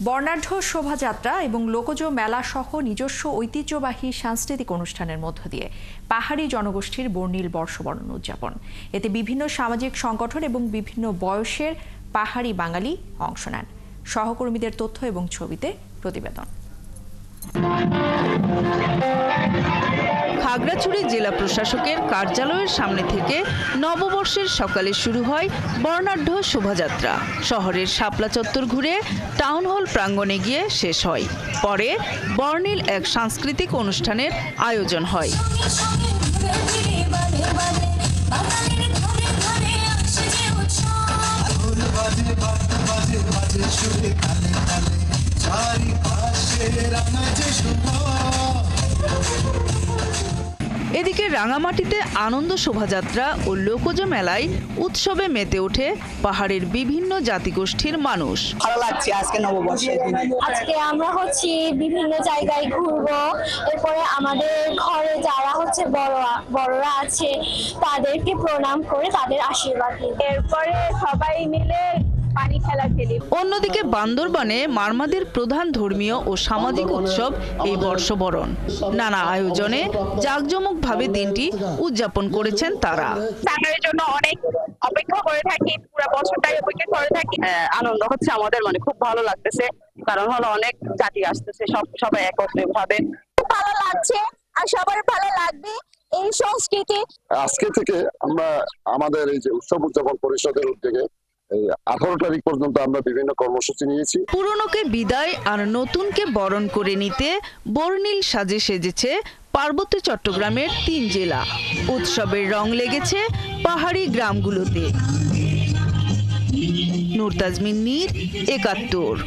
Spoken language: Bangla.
বর্ণাঢ্য শোভাযাত্রা এবং লোকজ মেলা সহ নিজস্ব ঐতিহ্যবাহী সাংস্কৃতিক অনুষ্ঠানের মধ্য দিয়ে পাহাড়ি জনগোষ্ঠীর বর্ণিল বর্ষবরণ উদযাপন। এতে বিভিন্ন সামাজিক সংগঠন এবং বিভিন্ন বয়সের পাহাড়ি বাঙালি অংশ নেন। সহকর্মীদের তথ্য এবং ছবিতে প্রতিবেদন। খাগড়াছড়ি জেলা প্রশাসকের কার্যালয়ের সামনে থেকে নববর্ষের সকালে শুরু হয় বর্ণাঢ্য শোভাযাত্রা। শহরের শাপলা চত্বর ঘুরে টাউন হল প্রাঙ্গণে গিয়ে শেষ হয়। পরে বর্ণিল এক সাংস্কৃতিক অনুষ্ঠানের আয়োজন হয়। এদিকে রাঙামাটিতে আনন্দ শোভাযাত্রা ও লোকজ মেলায় উৎসবে মেতে ওঠে পাহাড়ের বিভিন্ন জাতিগোষ্ঠীর মানুষ। ভালো লাগছে আজকে নববর্ষের দিনে। আজকে আমরা বিভিন্ন জায়গায় ঘুরবো, এরপরে আমাদের ঘরে যারা বড়রা আছে তাদেরকে প্রণাম করে তাদের আশীর্বাদ নিই। এরপরে সবাই মিলে পানি খেলা খেলি। অন্যদিকে বান্দরবানে মারমাদের প্রধান ধর্মীয় ও সামাজিক উৎসব এই বর্ষবরণ। নানা আয়োজনে জাঁকজমকভাবে দিনটি উদযাপন করেছেন তারা। তাদের জন্য অনেক অপেক্ষা করে থাকি, পুরো বছরটাই অপেক্ষা করে থাকি। আনন্দ হচ্ছে আমাদের, খুব ভালো লাগতেছে, কারণ হলো অনেক জাতি আসতেছে, সবাই একত্রিত ভাবে। ভালো লাগছে আর সবার ভালো লাগবে এই সংস্কৃতি। আজকে থেকে আমরা আমাদের এই যে উৎসব উদযাপন পরিষদের উদ্যোগে 18 তারিখ পর্যন্ত আমরা বিভিন্ন কর্মসূচি নিয়েছি। পুরনোকে বিদায় আর নতুনকে বরণ করে নিতে বর্ণিল সাজে সেজেছে পার্বত্য চট্টগ্রামের 3 জেলা। উৎসবের রং লেগেছে পাহাড়ি গ্রামগুলোতে। নূর তাজমিন নীর, 71।